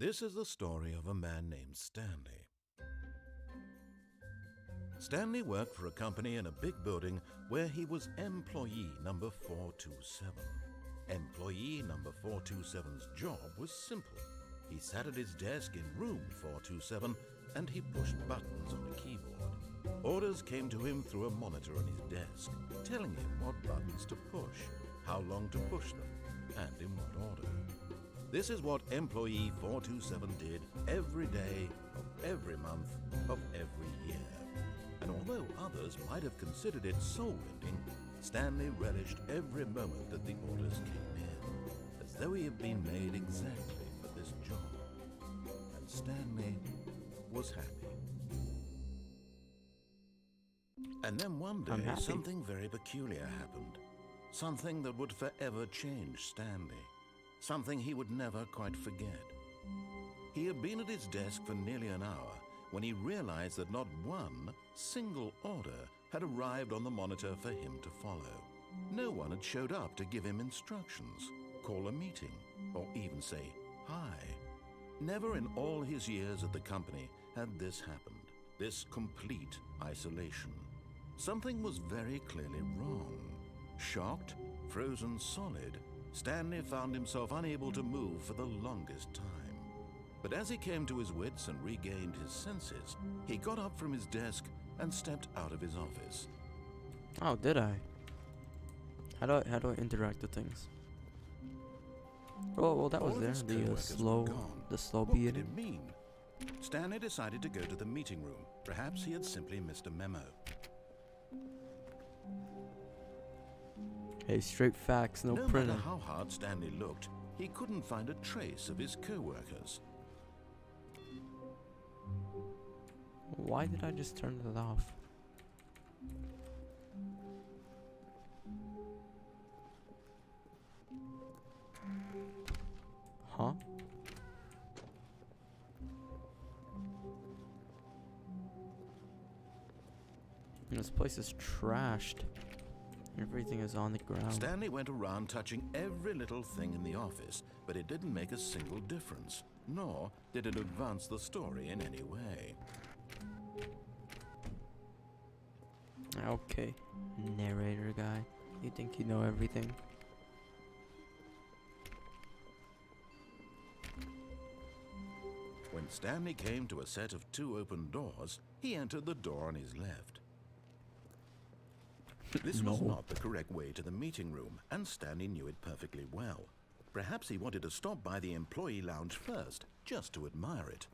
This is the story of a man named Stanley. Stanley worked for a company in a big building where he was employee number 427. Employee number 427's job was simple. He sat at his desk in room 427 and he pushed buttons on a keyboard. Orders came to him through a monitor on his desk, telling him what buttons to push, how long to push them, and in what order. This is what employee 427 did every day of every month of every year. And although others might have considered it soul-rending, Stanley relished every moment that the orders came in, as though he had been made exactly for this job. And Stanley was happy. And then one day, something very peculiar happened. Something that would forever change Stanley. Something he would never quite forget. He had been at his desk for nearly an hour when he realized that not one single order had arrived on the monitor for him to follow. No one had showed up to give him instructions, call a meeting, or even say hi. Never in all his years at the company had this happened, this complete isolation. Something was very clearly wrong. Shocked, frozen solid, Stanley found himself unable to move for the longest time. But as he came to his wits and regained his senses, he got up from his desk and stepped out of his office. Oh, did I? How do I interact with things? Oh, well, that was there. The slow What beating. did it mean? Stanley decided to go to the meeting room. Perhaps he had simply missed a memo. Hey, straight facts, no No printing. matter how hard Stanley looked, he couldn't find a trace of his co-workers. Why did I just turn it off? Huh? This place is trashed. Everything is on the ground. Stanley went around touching every little thing in the office, but it didn't make a single difference, nor did it advance the story in any way. Okay, narrator guy. You think you know everything? When Stanley came to a set of 2 open doors, he entered the door on his left. This was not the correct way to the meeting room, and Stanley knew it perfectly well. Perhaps he wanted to stop by the employee lounge first, just to admire it.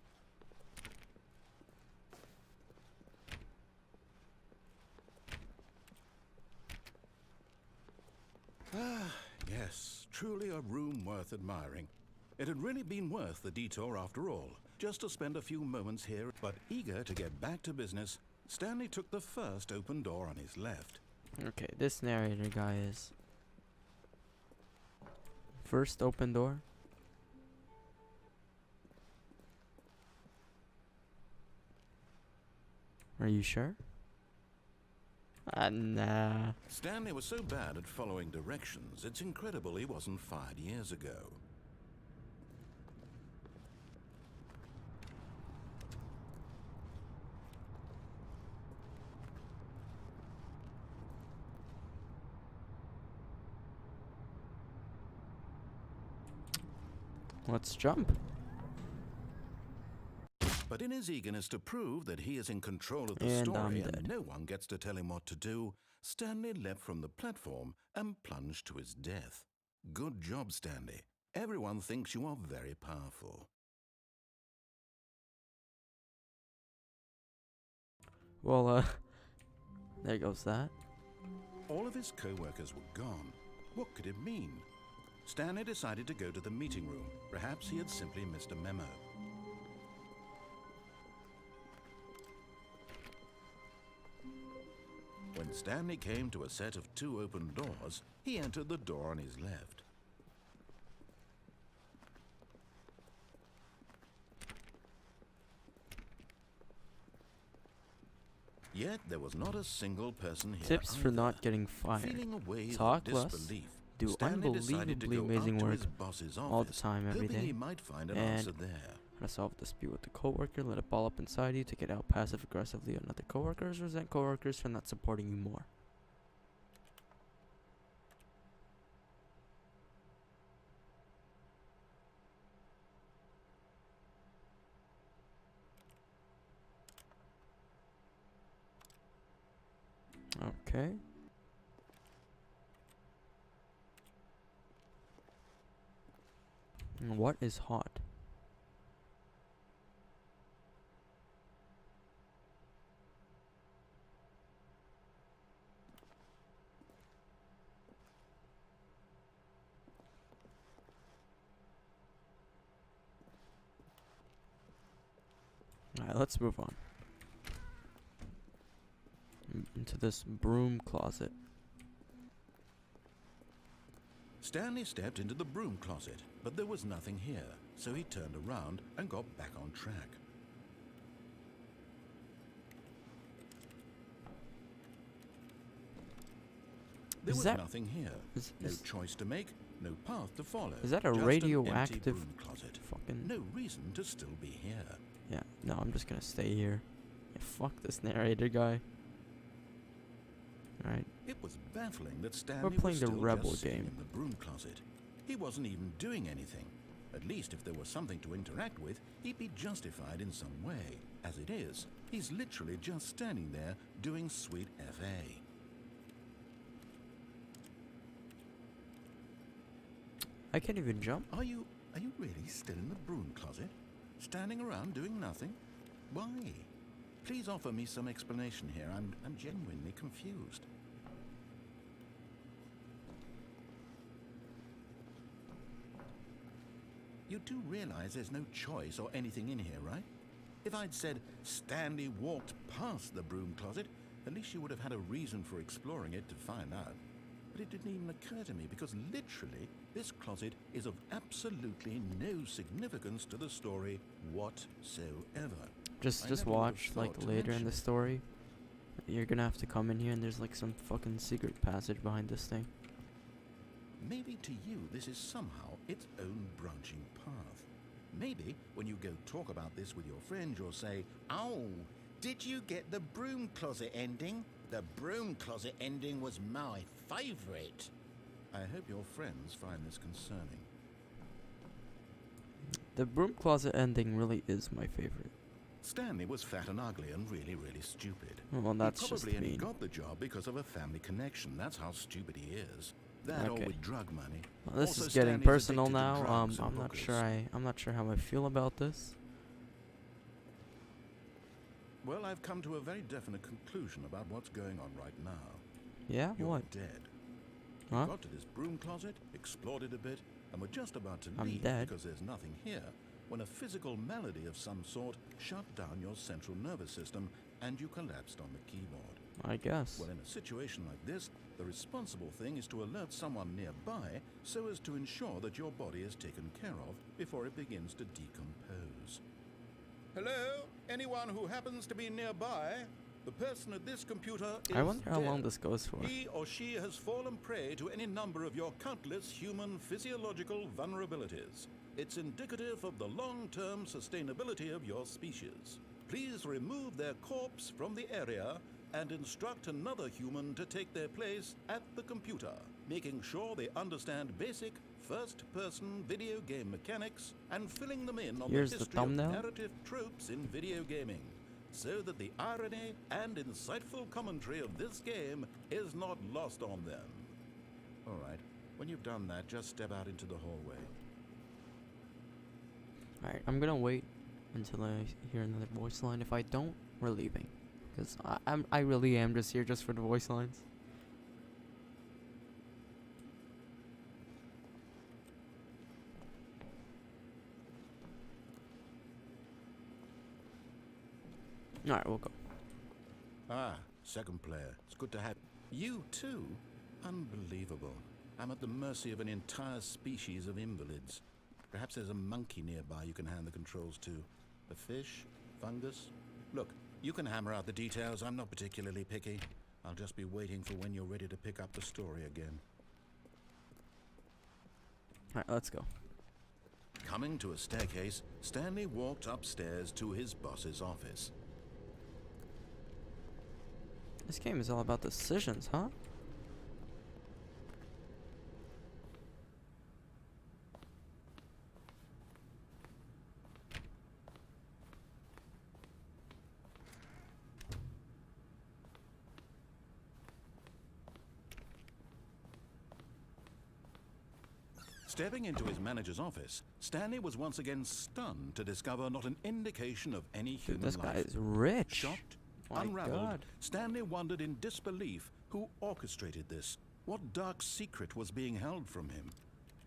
Ah, yes, truly a room worth admiring. It had really been worth the detour after all, just to spend a few moments here. But eager to get back to business, Stanley took the first open door on his left. Okay, this narrator guy is first open door. Are you sure? Nah. Stanley was so bad at following directions, it's incredible he wasn't fired years ago. Let's jump. But in his eagerness to prove that he is in control of the And story I'm and dead. no one gets to tell him what to do, Stanley leapt from the platform and plunged to his death. Good job, Stanley. Everyone thinks you are very powerful. Well, there goes that. All of his co-workers were gone. What could it mean? Stanley decided to go to the meeting room. Perhaps he had simply missed a memo. When Stanley came to a set of 2 open doors, he entered the door on his left. Yet there was not a single person here Tips for either. not getting fired. Feeling a wave Talk of less. disbelief, do Stanley decided to unbelievably go amazing up to work his boss's all the office, time, every hoping he day. might find an And answer there. How to solve a dispute with a coworker, let it ball up inside you, take it out passive aggressively on other coworkers, resent coworkers for not supporting you more. Okay. What is hot? Alright, let's move on. Into this broom closet. Stanley stepped into the broom closet, but there was nothing here, so he turned around and got back on track. There was nothing here. No choice to make, no path to follow. Is that a just radioactive an empty broom closet? fucking... No reason to still be here. Yeah, no, I'm just gonna stay here. Yeah, fuck this narrator guy. Alright. It was baffling that Stanley playing was the still rebel just sitting game. in the broom closet. He wasn't even doing anything. At least if there was something to interact with, he'd be justified in some way. As it is, he's literally just standing there doing sweet FA. I can't even jump. Are you really still in the broom closet? Standing around doing nothing? Why? Please offer me some explanation here. I'm genuinely confused. You do realize there's no choice or anything in here, right? If I'd said Stanley walked past the broom closet, at least you would have had a reason for exploring it to find out. But it didn't even occur to me because literally this closet is of absolutely no significance to the story whatsoever. Just watch like later in the story. You're gonna have to come in here and there's like some fucking secret passage behind this thing. Maybe to you this is somehow its own branching path. Maybe when you go talk about this with your friend you'll say, "Oh, did you get the broom closet ending? The broom closet ending was my favorite." I hope your friends find this concerning. The broom closet ending really is my favorite. Stanley was fat and ugly and really, really stupid. Well, that's he just probably only mean. got the job because of a family connection. That's how stupid he is. That or Okay. with drug money. Well, this Also, is getting Stanley's personal addicted to now. drugs and I'm not hookers. sure. I'm not sure how I feel about this. Well, I've come to a very definite conclusion about what's going on right now. Yeah. You're What? dead. Huh? You got to this broom closet, explored it a bit, and were just about to I'm leave dead. because there's nothing here, when a physical malady of some sort shut down your central nervous system and you collapsed on the keyboard. I guess. Well, in a situation like this, the responsible thing is to alert someone nearby so as to ensure that your body is taken care of before it begins to decompose. Hello? Anyone who happens to be nearby? The person at this computer is I wonder how long dead. this goes for. He or she has fallen prey to any number of your countless human physiological vulnerabilities. It's indicative of the long-term sustainability of your species. Please remove their corpse from the area and instruct another human to take their place at the computer, making sure they understand basic first-person video game mechanics and filling them in on Here's the the history of thumbnail. narrative tropes in video gaming, so that the irony and insightful commentary of this game is not lost on them. All right, when you've done that, just step out into the hallway. Alright, I'm gonna wait until I hear another voice line. If I don't, we're leaving. Because I really am just here just for the voice lines. Alright, we'll go. Ah, second player. It's good to have you too. Unbelievable. I'm at the mercy of an entire species of invalids. Perhaps there's a monkey nearby you can hand the controls to. A fish? Fungus? Look, you can hammer out the details. I'm not particularly picky. I'll just be waiting for when you're ready to pick up the story again. Alright, let's go. Coming to a staircase, Stanley walked upstairs to his boss's office. This game is all about decisions, huh? Stepping into his manager's office, Stanley was once again stunned to discover not an indication of any human Dude, this life. guy is rich. Shocked, My unraveled, God. Stanley wondered in disbelief who orchestrated this. What dark secret was being held from him?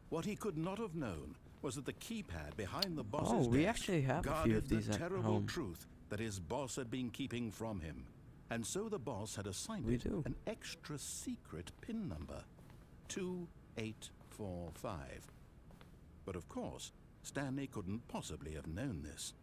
What he could not have known was that the keypad behind the boss's we desk actually have a few guarded of these the at terrible home. truth that his boss had been keeping from him. And so the boss had assigned We it do. an extra secret PIN number, 2845. But of course, Stanley couldn't possibly have known this.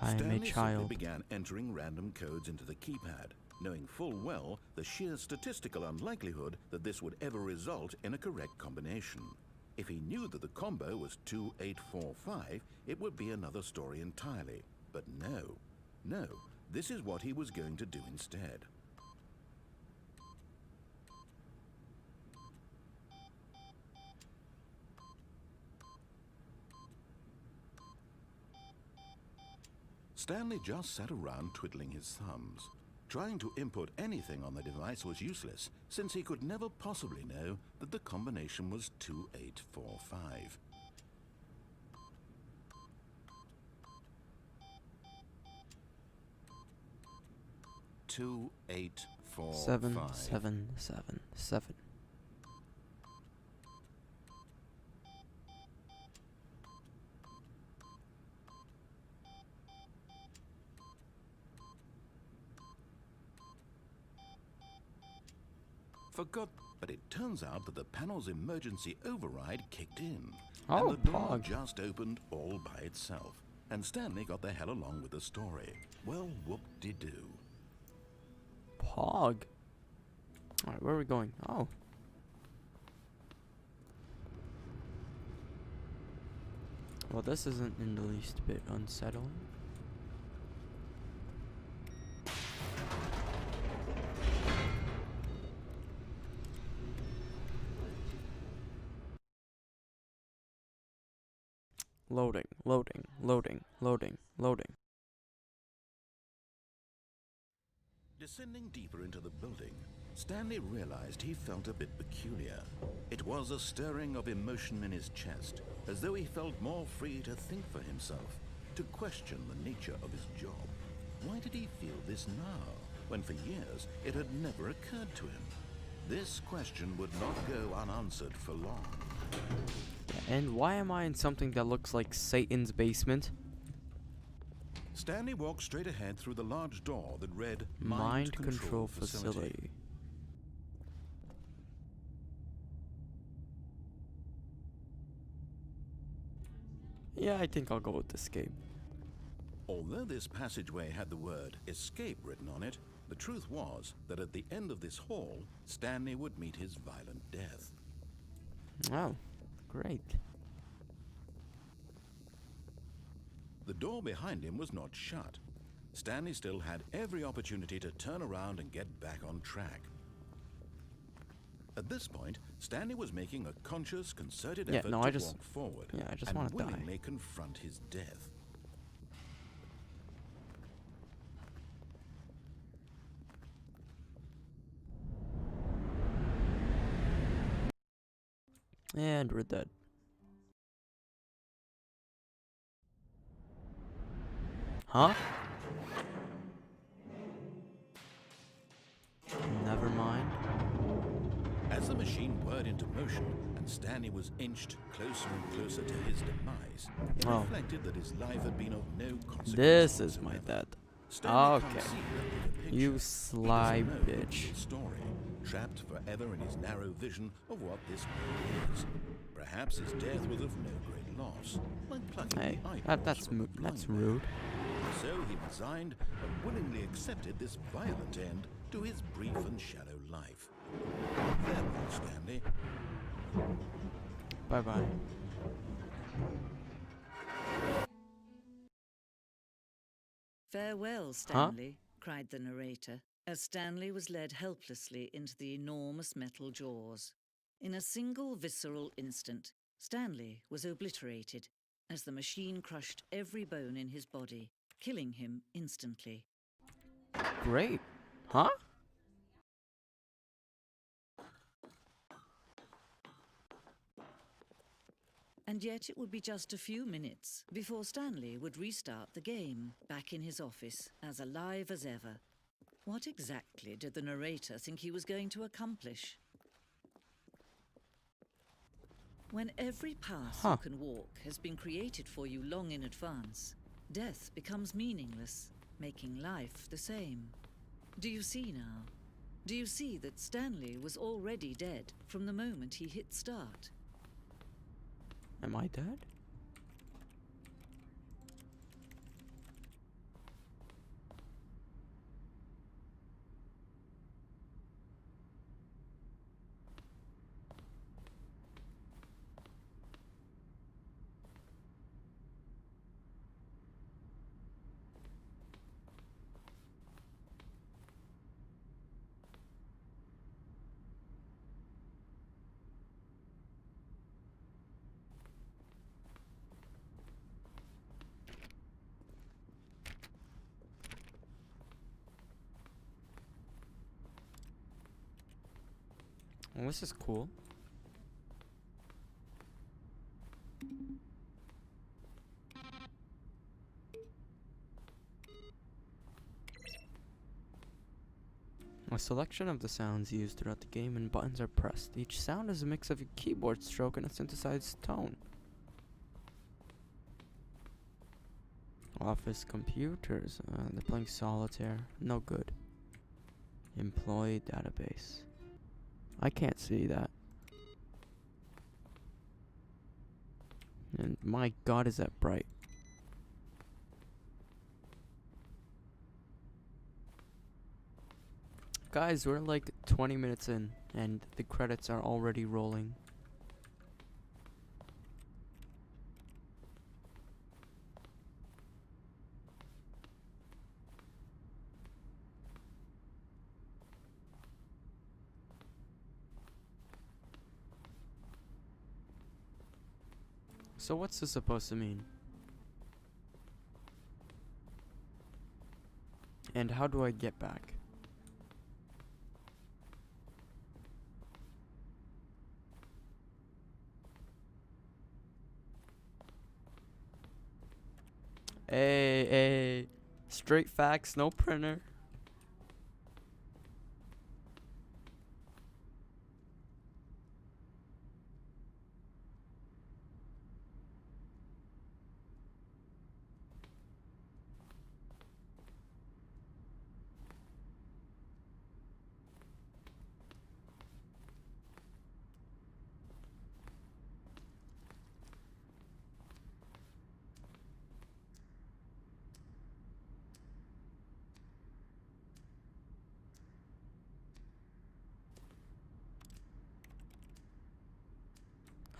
I am a Stanley simply child. began entering random codes into the keypad, knowing full well the sheer statistical unlikelihood that this would ever result in a correct combination. If he knew that the combo was 2845, it would be another story entirely. But no, this is what he was going to do instead. Stanley just sat around twiddling his thumbs. Trying to input anything on the device was useless, since he could never possibly know that the combination was 2845. Two, 8, 4, 7, 5. 7, 7, 7. Forgot, but it turns out that the panel's emergency override kicked in. Oh, and the door Pog. just opened all by itself. And Stanley got the hell along with the story. Well, whoop-de-doo. Pog. Alright, where are we going? Oh. Well, this isn't in the least bit unsettling. Loading, loading, loading, loading, loading. Descending deeper into the building, Stanley realized he felt a bit peculiar. It was a stirring of emotion in his chest, as though he felt more free to think for himself, to question the nature of his job. Why did he feel this now, when for years it had never occurred to him? This question would not go unanswered for long. And why am I in something that looks like Satan's basement? Stanley walked straight ahead through the large door that read Mind Control Facility. Yeah, I think I'll go with escape. Although this passageway had the word escape written on it, the truth was that at the end of this hall, Stanley would meet his violent death. Oh, great. The door behind him was not shut. Stanley still had every opportunity to turn around and get back on track. At this point, Stanley was making a conscious, concerted effort to walk forward I just and want to die. willingly confront his death. And we're dead. Huh? Never mind. As the machine whirred into motion and Stanley was inched closer and closer to his demise, he reflected that his life had been of no consequence This is my whatsoever. death. Stanley Okay. can't see the bigger You picture. sly He doesn't know the bitch. full story, trapped forever in his narrow vision of what this world is. Perhaps his death was of no great loss, like plucking Hey, the eyeballs from a that's blind man. rude. So he resigned and willingly accepted this violent end to his brief and shallow life. Farewell, Stanley. Bye-bye. "Farewell, Stanley," cried the narrator, as Stanley was led helplessly into the enormous metal jaws. In a single visceral instant, Stanley was obliterated as the machine crushed every bone in his body, killing him instantly. Great. Huh? And yet it would be just a few minutes before Stanley would restart the game, back in his office, as alive as ever. What exactly did the narrator think he was going to accomplish? When every path you can walk has been created for you long in advance, death becomes meaningless, making life the same. Do you see now? Do you see that Stanley was already dead from the moment he hit start? Am I dead? Well, this is cool. A selection of the sounds used throughout the game and buttons are pressed. Each sound is a mix of a keyboard stroke and a synthesized tone. Office computers. They're playing solitaire. No good. Employee database. I can't see that. And my god, is that bright. Guys, we're like 20 minutes in, and the credits are already rolling. So what's this supposed to mean? And how do I get back? Hey, straight facts, no printer.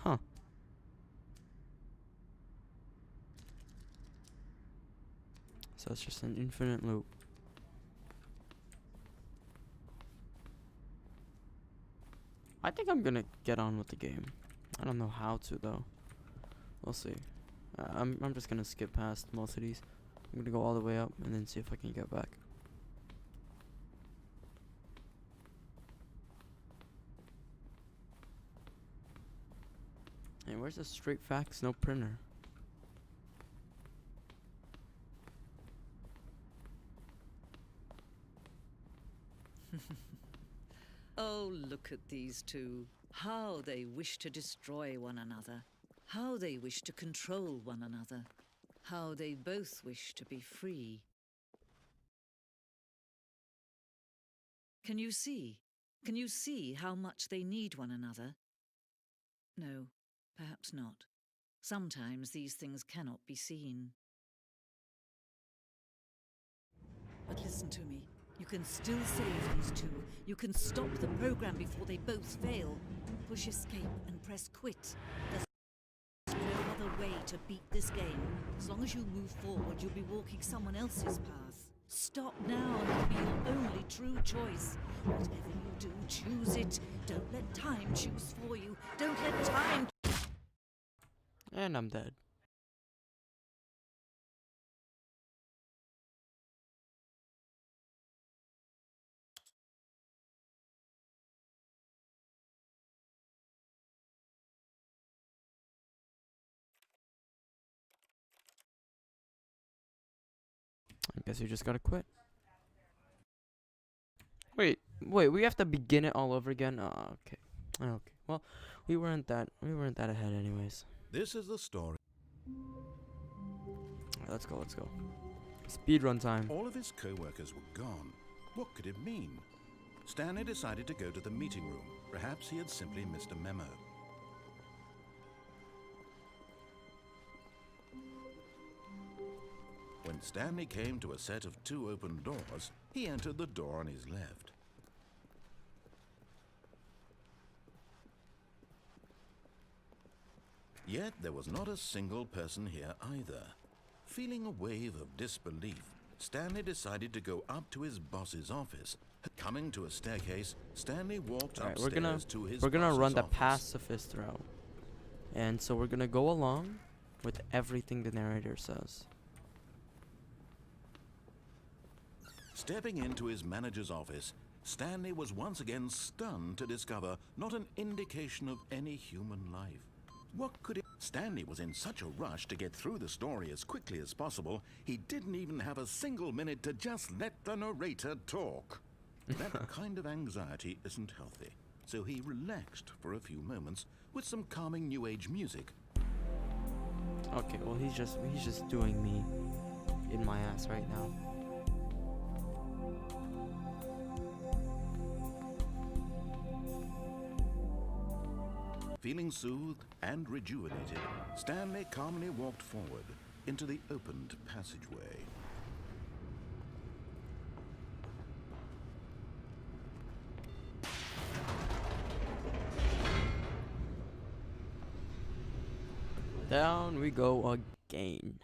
Huh. So it's just an infinite loop. I think I'm gonna get on with the game. I don't know how to though. We'll see. I'm just gonna skip past most of these. I'm gonna go all the way up and then see if I can get back. Hey, where's the straight facts, no printer? Oh, look at these two. How they wish to destroy one another. How they wish to control one another. How they both wish to be free. Can you see? Can you see how much they need one another? No, perhaps not. Sometimes these things cannot be seen. But listen to me. You can still save these two. You can stop the program before they both fail. Push escape and press quit. There's no other way to beat this game. As long as you move forward, you'll be walking someone else's path. Stop now and it'll be your only true choice. Whatever you do, choose it. Don't let time choose for you. Don't let time... And I'm dead. I guess you just gotta quit. Wait, we have to begin it all over again? Oh, okay. Okay. Well, we weren't that ahead anyways. This is the story. Alright, let's go. Speedrun time. All of his co-workers were gone. What could it mean? Stanley decided to go to the meeting room. Perhaps he had simply missed a memo. When Stanley came to a set of 2 open doors, he entered the door on his left. Yet there was not a single person here either. Feeling a wave of disbelief, Stanley decided to go up to his boss's office. Coming to a staircase, Stanley walked upstairs to his boss's office. We're gonna run the pacifist route. And so we're gonna go along with everything the narrator says. Stepping into his manager's office, Stanley was once again stunned to discover not an indication of any human life. What could it... Stanley was in such a rush to get through the story as quickly as possible, he didn't even have a single minute to just let the narrator talk. That kind of anxiety isn't healthy, so he relaxed for a few moments with some calming new age music. Okay, well he's just doing me in my ass right now. Feeling soothed and rejuvenated, Stanley calmly walked forward into the opened passageway. Down we go again.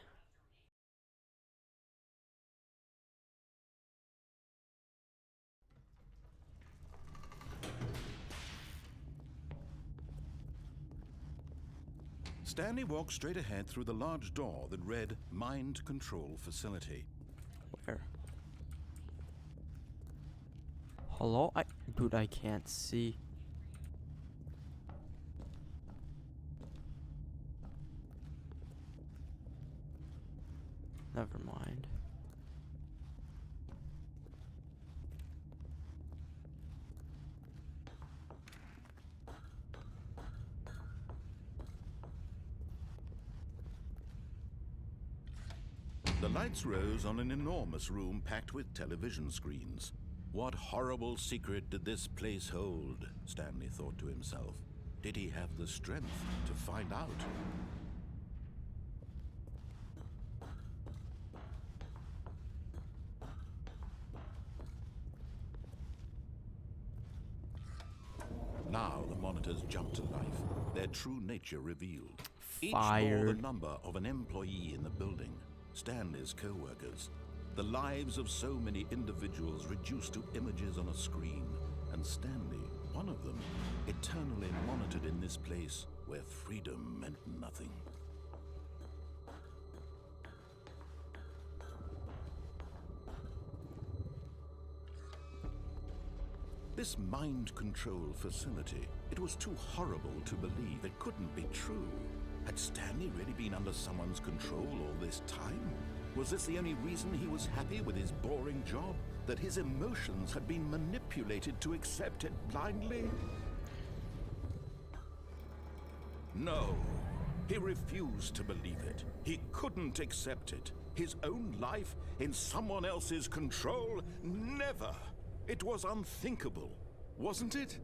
Stanley walked straight ahead through the large door that read Mind Control Facility. Where? Hello? Dude, I can't see. Never mind. The lights rose on an enormous room packed with television screens. What horrible secret did this place hold? Stanley thought to himself. Did he have the strength to find out? Now the monitors jumped to life, their true nature revealed. Each bore the number of an employee in the building. Stanley's co-workers, the lives of so many individuals reduced to images on a screen, and Stanley, one of them, eternally monitored in this place where freedom meant nothing. This mind control facility, it was too horrible to believe. It couldn't be true. Had Stanley really been under someone's control all this time? Was this the only reason he was happy with his boring job? That his emotions had been manipulated to accept it blindly? No, he refused to believe it. He couldn't accept it. His own life in someone else's control? Never! It was unthinkable, wasn't it?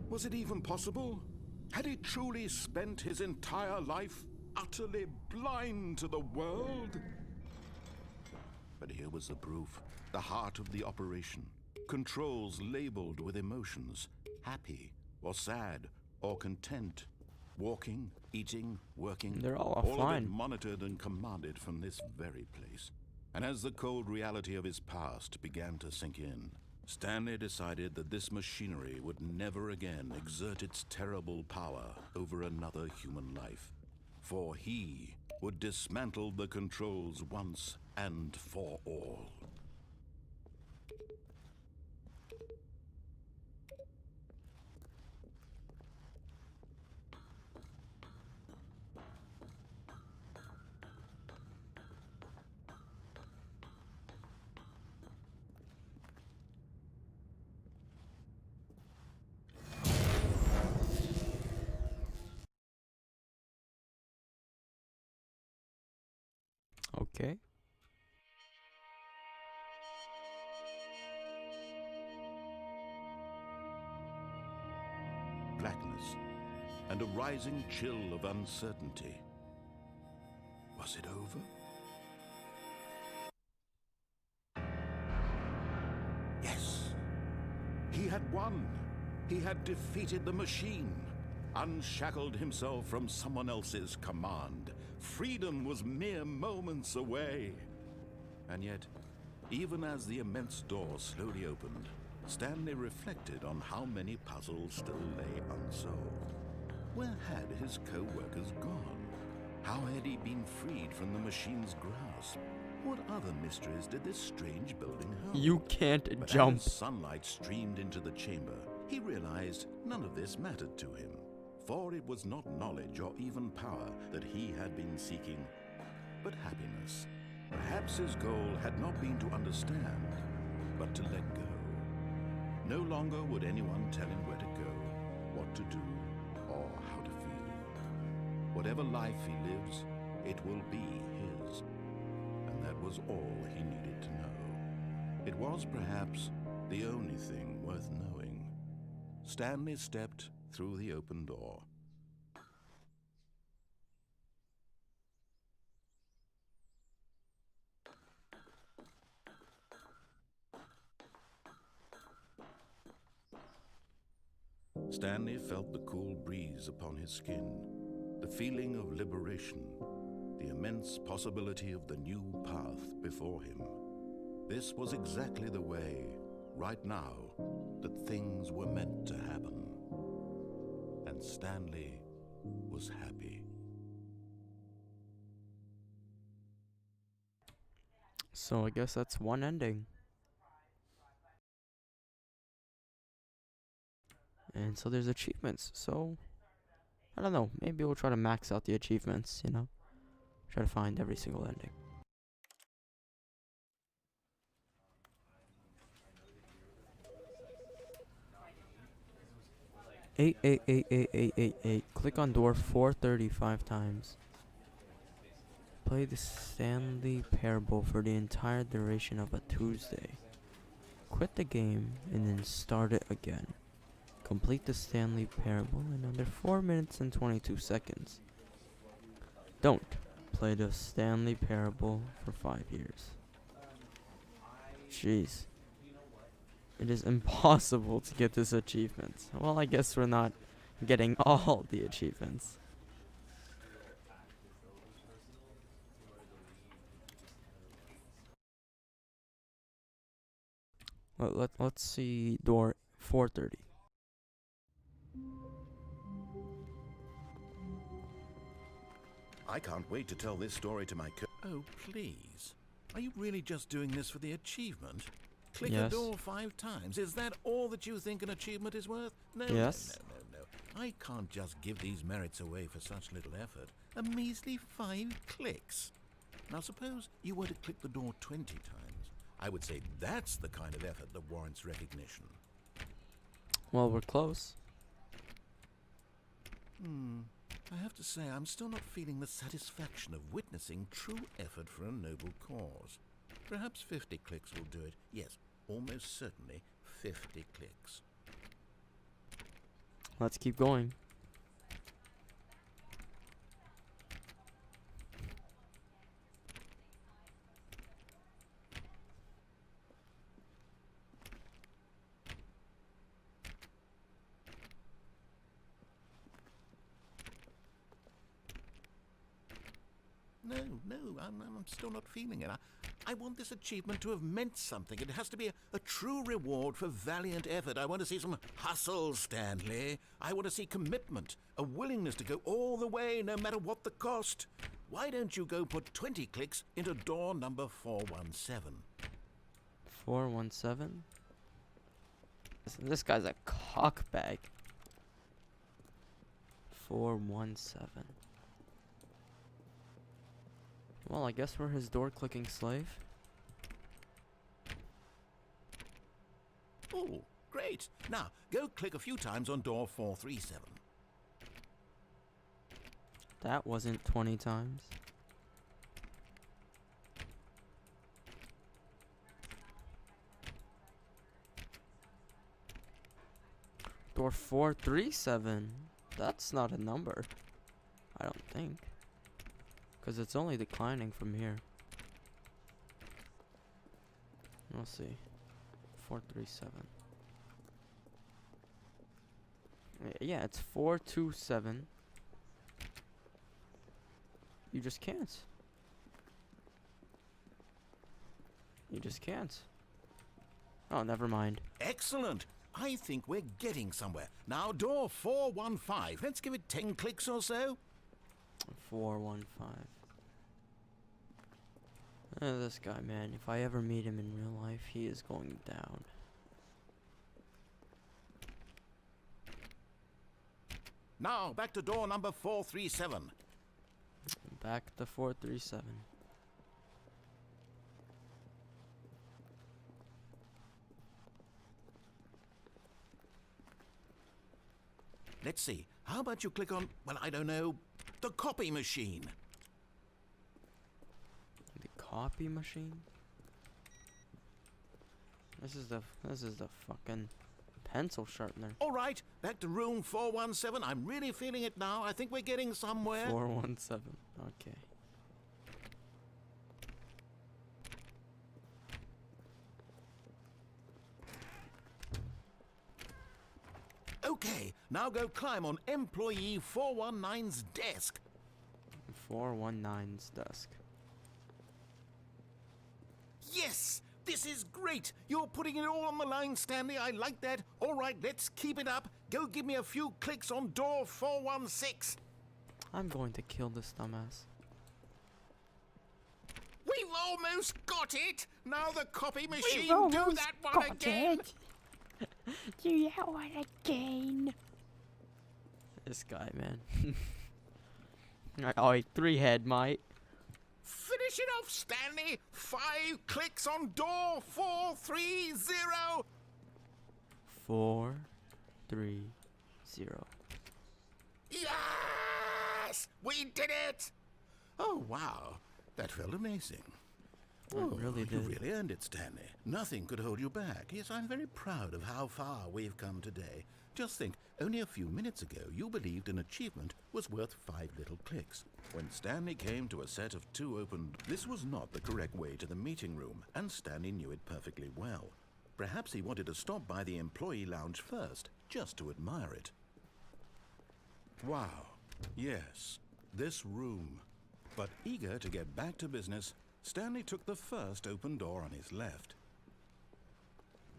Was it even possible? Had he truly spent his entire life utterly blind to the world? But here was the proof, the heart of the operation. Controls labeled with emotions, happy or sad or content. Walking, eating, working, They're all of it offline. monitored and commanded from this very place. And as the cold reality of his past began to sink in, Stanley decided that this machinery would never again exert its terrible power over another human life. For he would dismantle the controls once and for all. Okay. Blackness and a rising chill of uncertainty. Was it over? Yes. He had won. He had defeated the machine, unshackled himself from someone else's command. Freedom was mere moments away. And yet, even as the immense door slowly opened, Stanley reflected on how many puzzles still lay unsolved. Where had his co-workers gone? How had he been freed from the machine's grasp? What other mysteries did this strange building hold? You can't But jump. as sunlight streamed into the chamber, he realized none of this mattered to him. For it was not knowledge or even power that he had been seeking, but happiness. Perhaps his goal had not been to understand, but to let go. No longer would anyone tell him where to go, what to do, or how to feel. Whatever life he lives, it will be his. And that was all he needed to know. It was perhaps the only thing worth knowing. Stanley stepped through the open door. Stanley felt the cool breeze upon his skin, the feeling of liberation, the immense possibility of the new path before him. This was exactly the way, right now, that things were meant to happen. And Stanley was happy. So I guess that's one ending. And so there's achievements. So I don't know. Maybe we'll try to max out the achievements, you know? Try to find every single ending. Eight. Click on door 435 times. Play the Stanley Parable for the entire duration of a Tuesday. Quit the game and then start it again. Complete the Stanley Parable in under 4 minutes and 22 seconds. Don't play the Stanley Parable for 5 years. Jeez. It is impossible to get this achievement. Well, I guess we're not getting all the achievements. Let's see door 430. I can't wait to tell this story to my Oh, please. Are you really just doing this for the achievement? Click Yes. a door 5 times. Is that all that you think an achievement is worth? No, Yes. no. I can't just give these merits away for such little effort. A measly 5 clicks. Now suppose you were to click the door 20 times. I would say that's the kind of effort that warrants recognition. Well, we're close. I have to say, I'm still not feeling the satisfaction of witnessing true effort for a noble cause. Perhaps 50 clicks will do it. Yes, almost certainly 50 clicks. Let's keep going. No, I'm still not feeling it. I want this achievement to have meant something. It has to be a true reward for valiant effort. I want to see some hustle, Stanley. I want to see commitment, a willingness to go all the way, no matter what the cost. Why don't you go put 20 clicks into door number 417? 417? This guy's a cockbag. 417. Well, I guess we're his door-clicking slave. Oh, great. Now, go click a few times on door 437. That wasn't 20 times. Door 437. That's not a number. I don't think. Because it's only declining from here. We'll see. 437. Yeah, it's 427. You just can't. You just can't. Oh, never mind. Excellent. I think we're getting somewhere. Now, door 415. Let's give it 10 clicks or so. 415. This guy, man. If I ever meet him in real life, he is going down. Now, back to door number 437. Back to 437. Let's see. How about you click on, well, I don't know, the copy machine? The copy machine? This is the fucking pencil sharpener. All right, back to room 417. I'm really feeling it now. I think we're getting somewhere. 417. Okay. Okay, now go climb on employee 419's desk. 419's desk. Yes! This is great! You're putting it all on the line, Stanley. I like that. All right, let's keep it up. Go give me a few clicks on door 416. I'm going to kill this dumbass. We've almost got it! Now the copy machine, do that one again! Do that one again! This guy, man. Alright, 3 head, mate. Finish it off, Stanley! 5 clicks on door 430! 430. Yes! We did it! Oh, wow. That felt amazing. Really did. You really earned it, Stanley. Nothing could hold you back. Yes, I'm very proud of how far we've come today. Just think, only a few minutes ago, you believed an achievement was worth 5 little clicks. When Stanley came to a set of 2 open... This was not the correct way to the meeting room, and Stanley knew it perfectly well. Perhaps he wanted to stop by the employee lounge first, just to admire it. Wow. Yes, this room. But eager to get back to business, Stanley took the first open door on his left.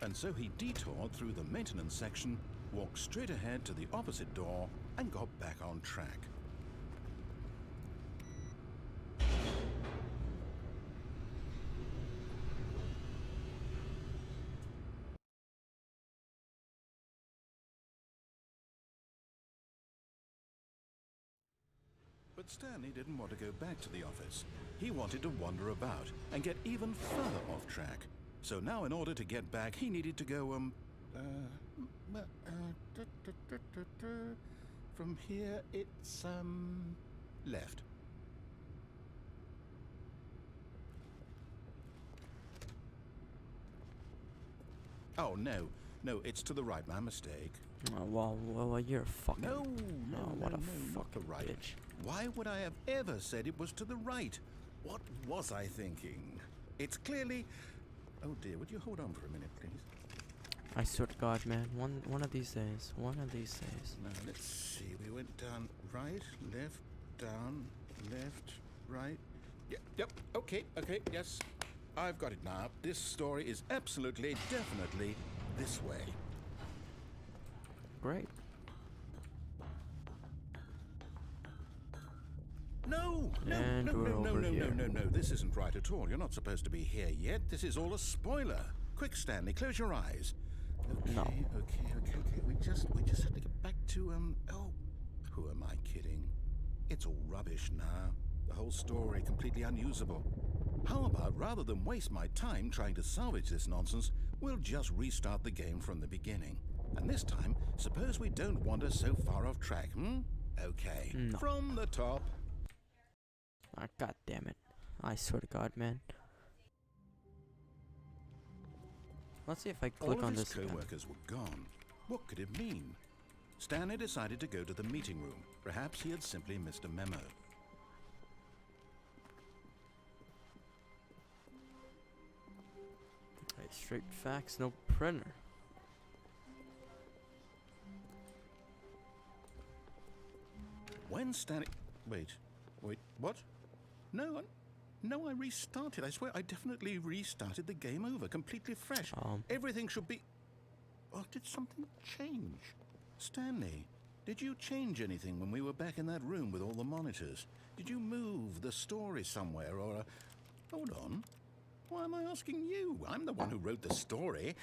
And so he detoured through the maintenance section, walked straight ahead to the opposite door, and got back on track. But Stanley didn't want to go back to the office. He wanted to wander about and get even further off track. So now in order to get back, he needed to go, from here it's, left. Oh no, No, it's to the right. My mistake. Oh, well, you're a fucking... No, what a not the fucking right. bitch. Why would I have ever said it was to the right? What was I thinking? It's clearly... Oh dear, would you hold on for a minute, please? I swear to God, man. One of these days. One of these days. Now, let's see. We went down right, left, down, left, right. Yep, okay, yes. I've got it now. This story is absolutely, definitely this way. Great. No. This isn't right at all. You're not supposed to be here yet. This is all a spoiler. Quick, Stanley, close your eyes. Okay, No. okay. We just have to get back to, oh, who am I kidding? It's all rubbish now. The whole story completely unusable. How about, rather than waste my time trying to salvage this nonsense, we'll just restart the game from the beginning. And this time, suppose we don't wander so far off track, Okay. No. From the top. Ah, God damn it. I swear to God, man. Let's see if I click on this All of his again. co-workers were gone. What could it mean? Stanley decided to go to the meeting room. Perhaps he had simply missed a memo. Right, straight facts, no printer. When Stanley... Wait, what? No, I restarted. I swear I definitely restarted the game over, completely fresh. Everything should be... Oh, did something change? Stanley, did you change anything when we were back in that room with all the monitors? Did you move the story somewhere or... Hold on. Why am I asking you? I'm the one who wrote the story. It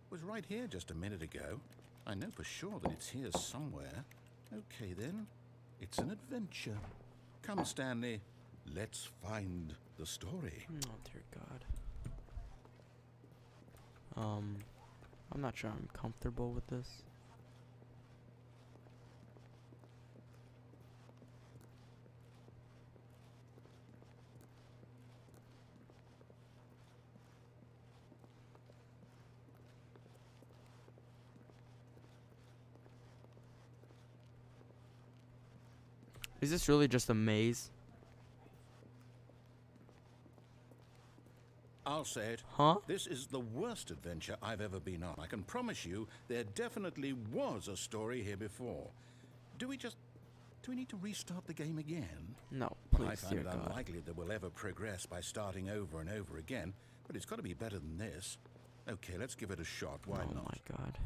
was right here just a minute ago. I know for sure that it's here somewhere. Okay, then. It's an adventure. Come, Stanley. Let's find the story. Oh, dear God. I'm not sure I'm comfortable with this. Is this really just a maze? I'll say it. Huh? This is the worst adventure I've ever been on. I can promise you there definitely was a story here before. Do we need to restart the game again? No, I please, find dear it God. unlikely that we'll ever progress by starting over and over again, but it's got to be better than this. Okay, let's give it a shot. Why Oh not? my God.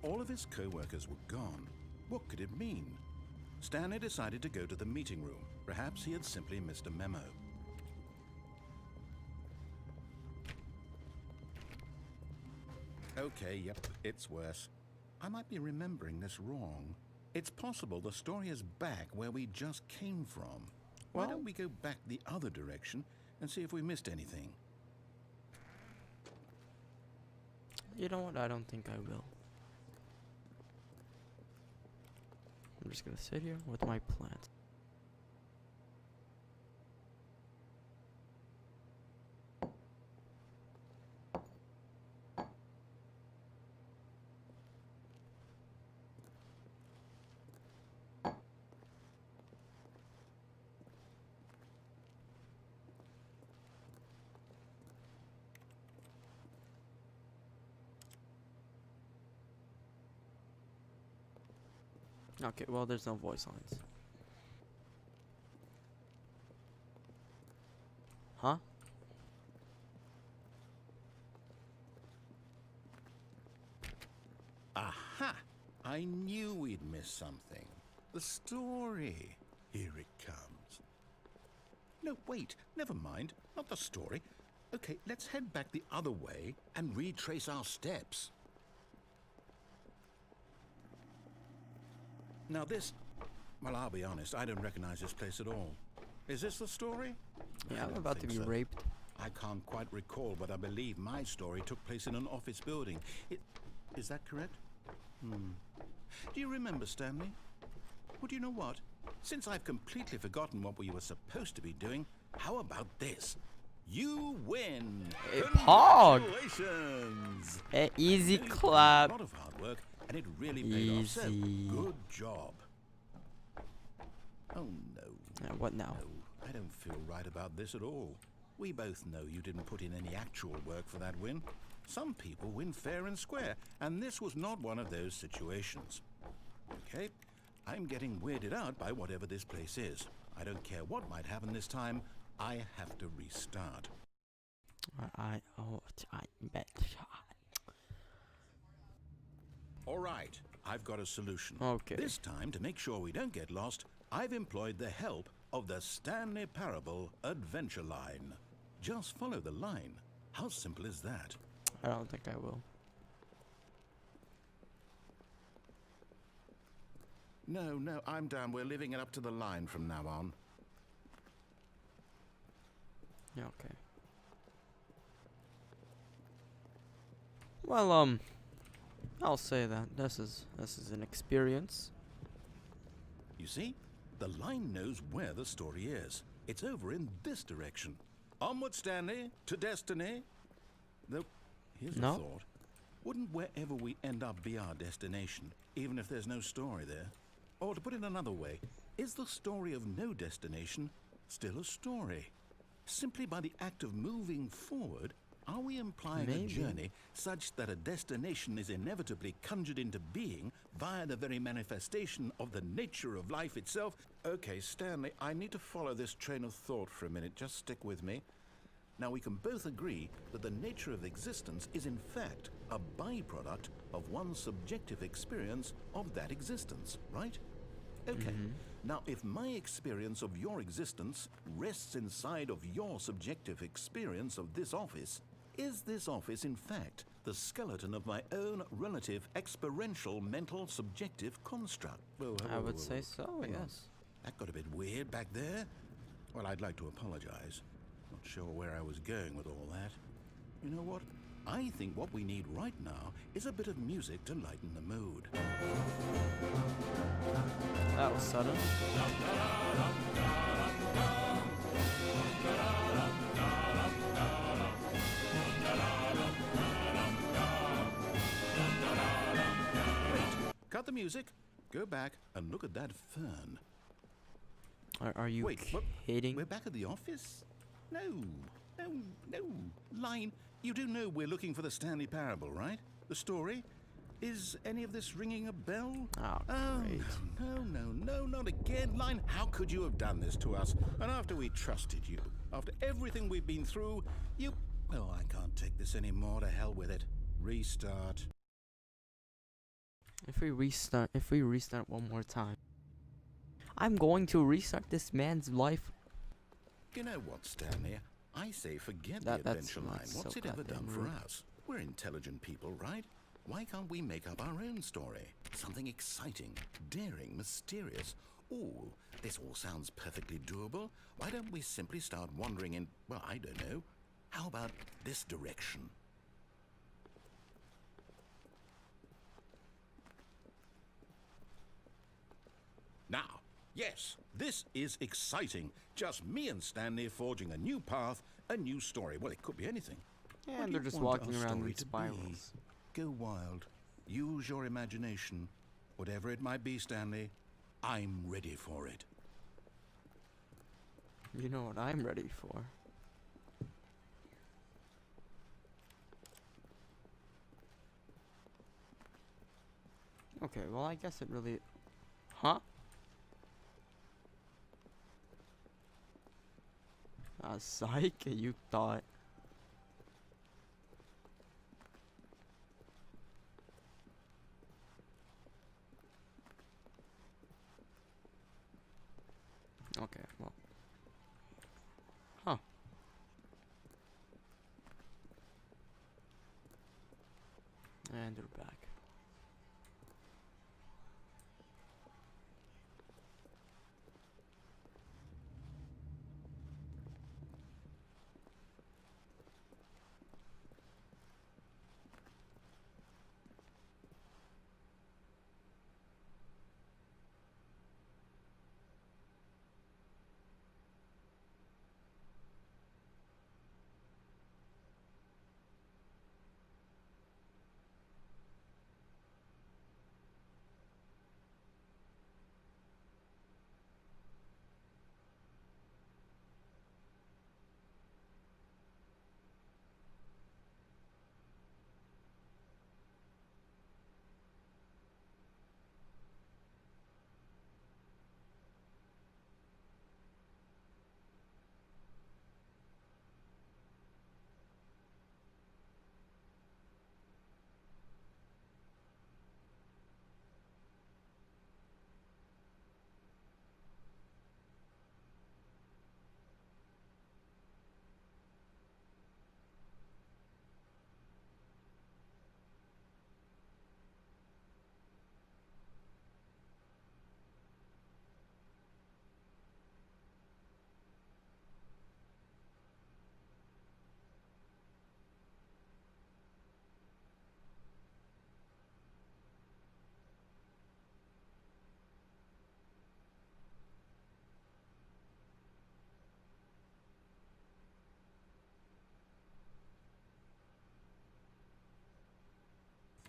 All of his co-workers were gone. What could it mean? Stanley decided to go to the meeting room. Perhaps he had simply missed a memo. Okay, yep, it's worse. I might be remembering this wrong. It's possible the story is back where we just came from. Why don't we go back the other direction and see if we missed anything? You know what? I don't think I will. I'm just gonna sit here with my plants. Okay, well, there's no voice lines. Huh? Aha! I knew we'd miss something. The story. Here it comes. No, wait. Never mind. Not the story. Okay, let's head back the other way and retrace our steps. Now this... Well, I'll be honest. I don't recognize this place at all. Is this the story? Yeah, I I'm don't about to think be so. raped. I can't quite recall, but I believe my story took place in an office building. Is that correct? Do you remember, Stanley? Well, do you know what? Since I've completely forgotten what we were supposed to be doing, how about this? You win. A pog. Congratulations. Easy A clap. lot of hard work, and it really paid off. So, Easy. good job. Oh no. What now? No, I don't feel right about this at all. We both know you didn't put in any actual work for that win. Some people win fair and square, and this was not one of those situations. Okay, I'm getting weirded out by whatever this place is. I don't care what might happen this time. I have to restart. I bet. All right, I've got a solution. Okay. This time, to make sure we don't get lost, I've employed the help of the Stanley Parable Adventure Line. Just follow the line. How simple is that? I don't think I will. No, I'm down. We're leaving it up to the line from now on. Yeah, okay. Well, I'll say that this is an experience. You see, the line knows where the story is. It's over in this direction. Onward, Stanley, to destiny. Though, here's a thought. Wouldn't wherever we end up be our destination, even if there's no story there? Or to put it another way, is the story of no destination still a story? Simply by the act of moving forward, are we implying a journey such that a destination is inevitably conjured into being via the very manifestation of the nature of life itself? Okay, Stanley, I need to follow this train of thought for a minute. Just stick with me. Now, we can both agree that the nature of existence is in fact a byproduct of one's subjective experience of that existence, right? Okay. Now, if my experience of your existence rests inside of your subjective experience of this office, is this office in fact the skeleton of my own relative experiential mental subjective construct? I would say so, yes. That got a bit weird back there. Well, I'd like to apologize. Not sure where I was going with all that. You know what? I think what we need right now is a bit of music to lighten the mood. That was sudden. Wait, cut the music. Go back and look at that fern. Are you kidding? We're back at the office? No. Line, you do know we're looking for the Stanley Parable, right? The story? Is any of this ringing a bell? Oh, great. No, not again. Line, how could you have done this to us? And after we trusted you, after everything we've been through, you... Oh, I can't take this anymore. To hell with it. Restart. If we restart one more time, I'm going to restart this man's life. You know what, Stanley? I say forget the adventure line. What's it ever done for us? We're intelligent people, right? Why can't we make up our own story? Something exciting, daring, mysterious. Ooh, this all sounds perfectly doable. Why don't we simply start wandering in, well, I don't know. How about this direction? Now, yes, this is exciting. Just me and Stanley forging a new path, a new story. Well, it could be anything. Yeah, and they're just walking around in spirals. Go wild. Use your imagination. Whatever it might be, Stanley, I'm ready for it. You know what I'm ready for? Okay, well, I guess it really... Huh? Psych, you thought. Okay, well. Huh. And we're back.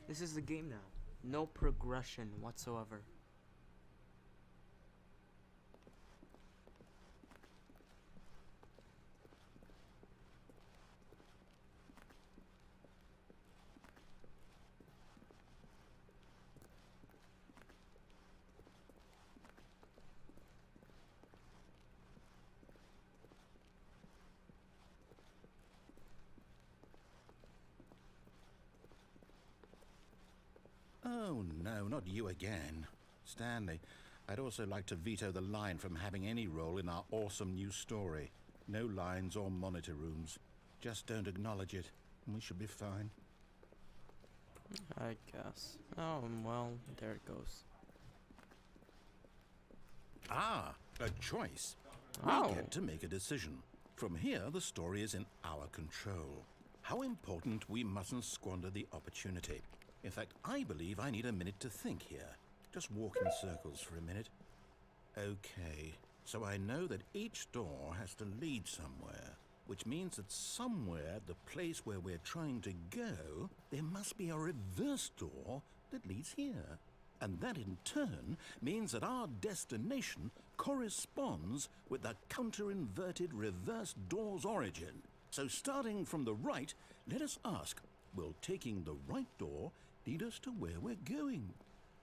This is the game now. No progression whatsoever. Oh, no, not you again. Stanley, I'd also like to veto the line from having any role in our awesome new story. No lines or monitor rooms. Just don't acknowledge it, and we should be fine. I guess. Oh, well, there it goes. Ah, a choice. Oh. We get to make a decision. From here, the story is in our control. How important we mustn't squander the opportunity. In fact, I believe I need a minute to think here. Just walk in circles for a minute. Okay, so I know that each door has to lead somewhere, which means that somewhere, the place where we're trying to go, there must be a reverse door that leads here. And that in turn means that our destination corresponds with the counter-inverted reverse door's origin. So starting from the right, let us ask, will taking the right door lead us to where we're going?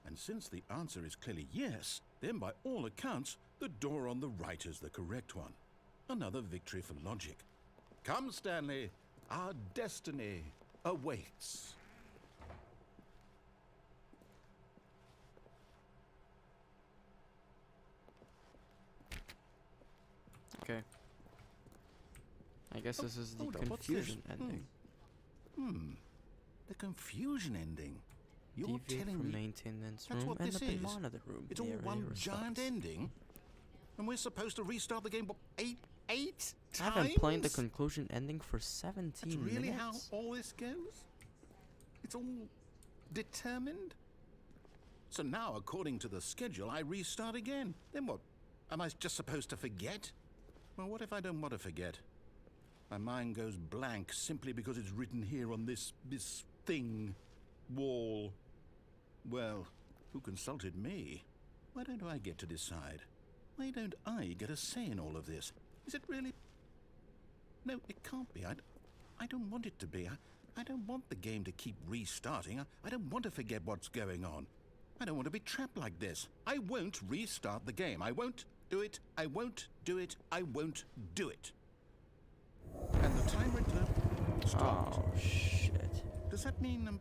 And since the answer is clearly yes, then by all accounts, the door on the right is the correct one. Another victory for logic. Come, Stanley, our destiny awaits. Okay. I guess this is the Hold on, what's confusion this? ending. The confusion ending. You're Deviate telling from me maintenance that's room what and this the is? monitor room. It's all near one any giant response. ending? And we're supposed to restart the game what, eight times? I've been playing the conclusion ending for 17 That's really minutes. how all this goes? It's all determined? So now, according to the schedule, I restart again. Then what? Am I just supposed to forget? Well, what if I don't want to forget? My mind goes blank simply because it's written here on this thing, wall. Well, who consulted me? Why don't I get to decide? Why don't I get a say in all of this? Is it really? No, it can't be. I don't want it to be. I don't want the game to keep restarting. I don't want to forget what's going on. I don't want to be trapped like this. I won't restart the game. I won't do it. I won't do it. I won't do it. And the timer stopped. Oh, shit. Does that mean,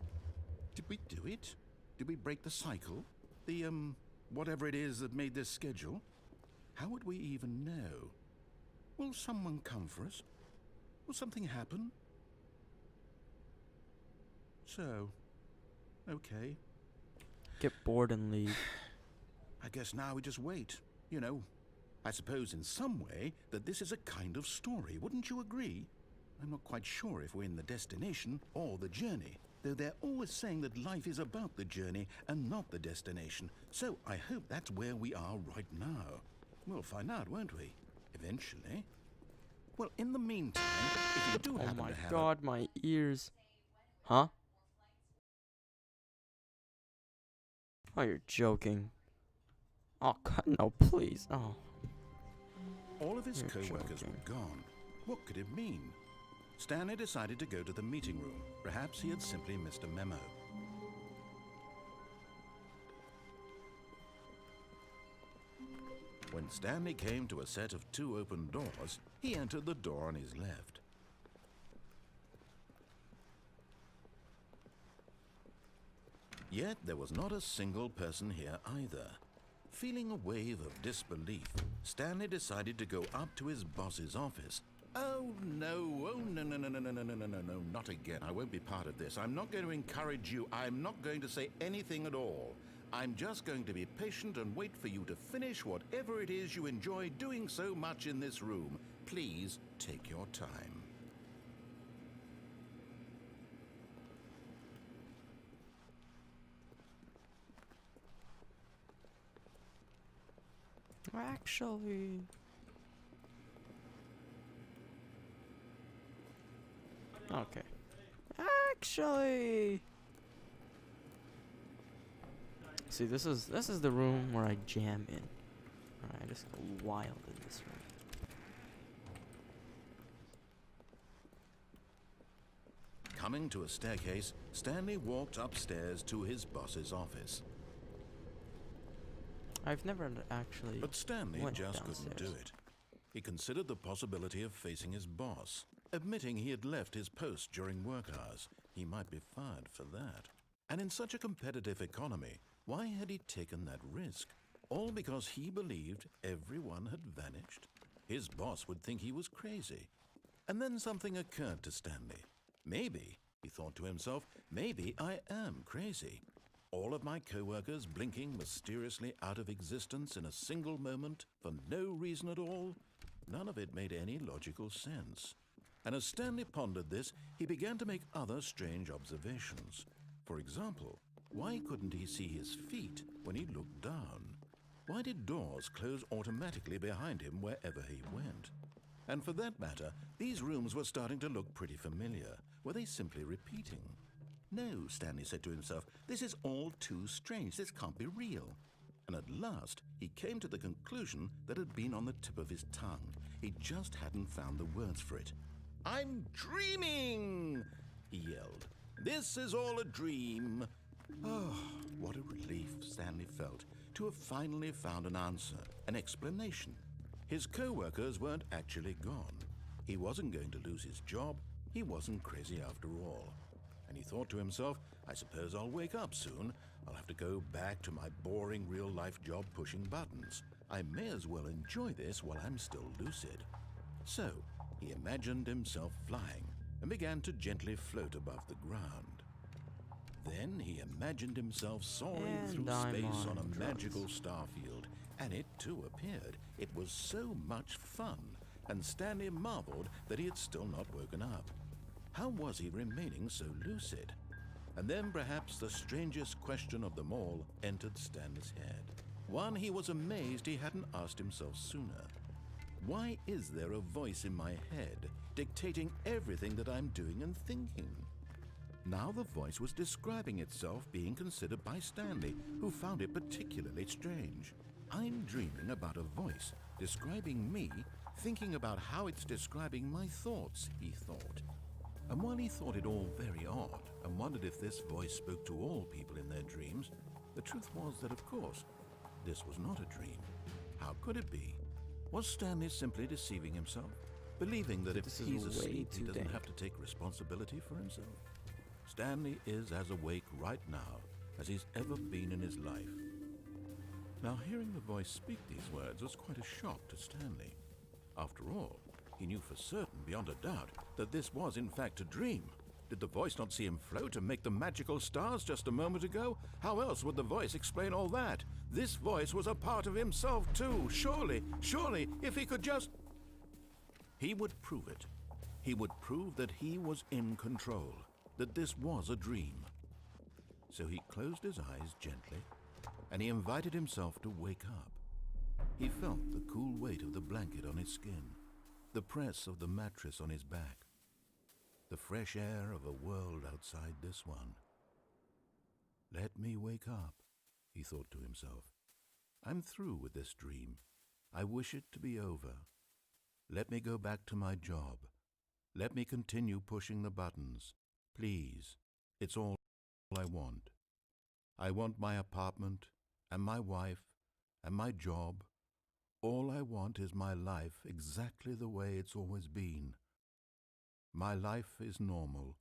did we do it? Did we break the cycle? The, whatever it is that made this schedule? How would we even know? Will someone come for us? Will something happen? So, okay. Get bored and leave. I guess now we just wait. You know, I suppose in some way that this is a kind of story, wouldn't you agree? I'm not quite sure if we're in the destination or the journey, though they're always saying that life is about the journey and not the destination. So I hope that's where we are right now. We'll find out, won't we? Eventually. Well, in the meantime, if you do Oh happen my to have god, my ears. Huh? Oh, you're joking. Oh, God, no, please. Oh. all of his You're co-workers joking. were gone. What could it mean? Stanley decided to go to the meeting room. Perhaps he had simply missed a memo. When Stanley came to a set of 2 open doors, he entered the door on his left. Yet there was not a single person here either. Feeling a wave of disbelief, Stanley decided to go up to his boss's office. Oh no, no, not again. I won't be part of this. I'm not going to encourage you. I'm not going to say anything at all. I'm just going to be patient and wait for you to finish whatever it is you enjoy doing so much in this room. Please take your time. Actually. Okay. Actually. See, this is the room where I jam in. Alright, I just go wild in this room. Coming to a staircase, Stanley walked upstairs to his boss's office. I've never actually. But Stanley went just downstairs. couldn't do it. He considered the possibility of facing his boss, admitting he had left his post during work hours. He might be fired for that. And in such a competitive economy, why had he taken that risk? All because he believed everyone had vanished? His boss would think he was crazy. And then something occurred to Stanley. Maybe, he thought to himself, maybe I am crazy. All of my co-workers blinking mysteriously out of existence in a single moment for no reason at all? None of it made any logical sense. And as Stanley pondered this, he began to make other strange observations. For example, why couldn't he see his feet when he looked down? Why did doors close automatically behind him wherever he went? And for that matter, these rooms were starting to look pretty familiar. Were they simply repeating? No, Stanley said to himself, this is all too strange. This can't be real. And at last, he came to the conclusion that had been on the tip of his tongue. He just hadn't found the words for it. "I'm dreaming!" he yelled. "This is all a dream." Oh, what a relief Stanley felt to have finally found an answer, an explanation. His co-workers weren't actually gone. He wasn't going to lose his job. He wasn't crazy after all. And he thought to himself, I suppose I'll wake up soon. I'll have to go back to my boring real-life job pushing buttons. I may as well enjoy this while I'm still lucid. So, he imagined himself flying and began to gently float above the ground. Then he imagined himself soaring through space on a magical starfield, and it too appeared. It was so much fun, and Stanley marveled that he had still not woken up. How was he remaining so lucid? And then perhaps the strangest question of them all entered Stanley's head. One he was amazed he hadn't asked himself sooner. Why is there a voice in my head dictating everything that I'm doing and thinking? Now the voice was describing itself being considered by Stanley, who found it particularly strange. I'm dreaming about a voice describing me, thinking about how it's describing my thoughts, he thought. And while he thought it all very odd and wondered if this voice spoke to all people in their dreams, the truth was that, of course, this was not a dream. How could it be? Was Stanley simply deceiving himself, believing that if he's asleep, he doesn't have to take responsibility for himself? Stanley is as awake right now as he's ever been in his life. Now, hearing the voice speak these words was quite a shock to Stanley. After all, he knew for certain, beyond a doubt, that this was in fact a dream. Did the voice not see him float and make the magical stars just a moment ago? How else would the voice explain all that? This voice was a part of himself too. Surely, if he could just... He would prove it. He would prove that he was in control, that this was a dream. So he closed his eyes gently, and he invited himself to wake up. He felt the cool weight of the blanket on his skin, the press of the mattress on his back, the fresh air of a world outside this one. Let me wake up, he thought to himself. I'm through with this dream. I wish it to be over. Let me go back to my job. Let me continue pushing the buttons. Please, it's all I want. I want my apartment and my wife and my job. All I want is my life exactly the way it's always been. My life is normal.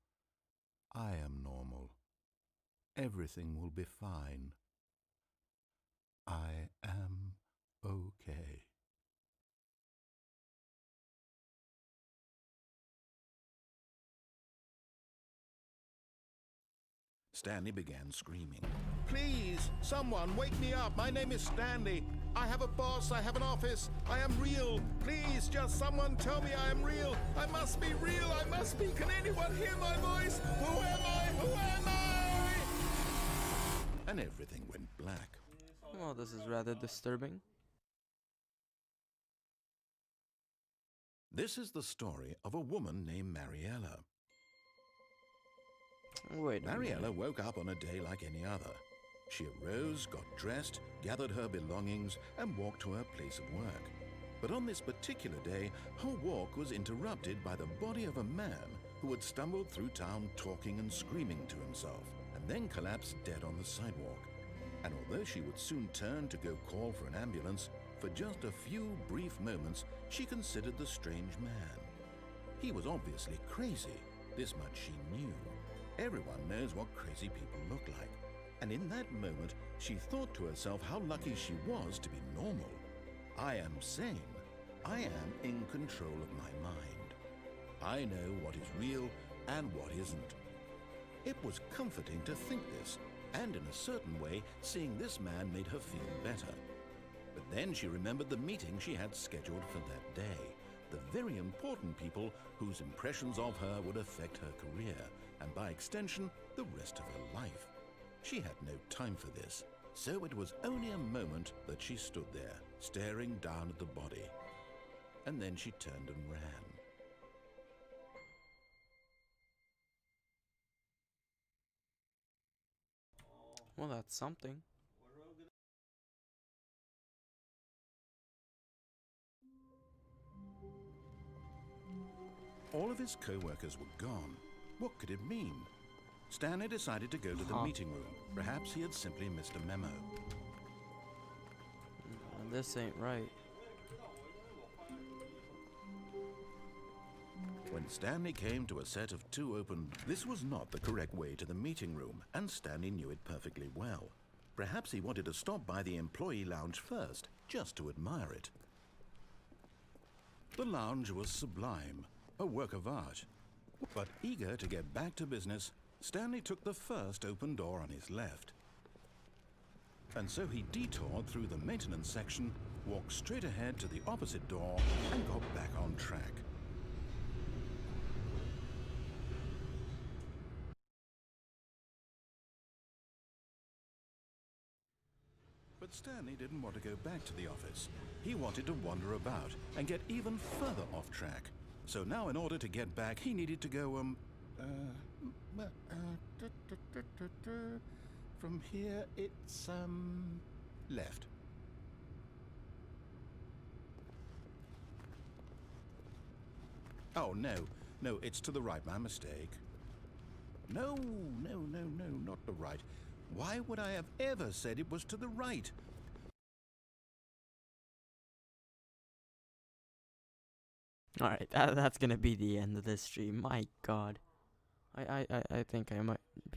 I am normal. Everything will be fine. I am okay. Stanley began screaming. Please, someone, wake me up. My name is Stanley. I have a boss. I have an office. I am real. Please, just someone tell me I am real. I must be real. I must be. Can anyone hear my voice? Who am I? Who am I? And everything went black. Well, this is rather disturbing. This is the story of a woman named Mariella. Wait a minute. Mariella woke up on a day like any other. She arose, got dressed, gathered her belongings, and walked to her place of work. But on this particular day, her walk was interrupted by the body of a man who had stumbled through town talking and screaming to himself, and then collapsed dead on the sidewalk. And although she would soon turn to go call for an ambulance, for just a few brief moments she considered the strange man. He was obviously crazy, this much she knew. Everyone knows what crazy people look like. And in that moment, she thought to herself how lucky she was to be normal. I am sane. I am in control of my mind. I know what is real and what isn't. It was comforting to think this, and in a certain way, seeing this man made her feel better. But then she remembered the meeting she had scheduled for that day, the very important people whose impressions of her would affect her career, and by extension, the rest of her life. She had no time for this, so it was only a moment that she stood there, staring down at the body. And then she turned and ran. Well, that's something. All of his co-workers were gone. What could it mean? Stanley decided to go to the meeting room. Perhaps he had simply missed a memo. This ain't right. When Stanley came to a set of two open, this was not the correct way to the meeting room, and Stanley knew it perfectly well. Perhaps he wanted to stop by the employee lounge first, just to admire it. The lounge was sublime, a work of art. But eager to get back to business, Stanley took the first open door on his left. And so he detoured through the maintenance section, walked straight ahead to the opposite door, and got back on track. But Stanley didn't want to go back to the office. He wanted to wander about and get even further off track. So now in order to get back, he needed to go, from here, it's, left. Oh, no, it's to the right, my mistake. No, not the right. Why would I have ever said it was to the right? Alright, that's gonna be the end of this stream. My god. I think I might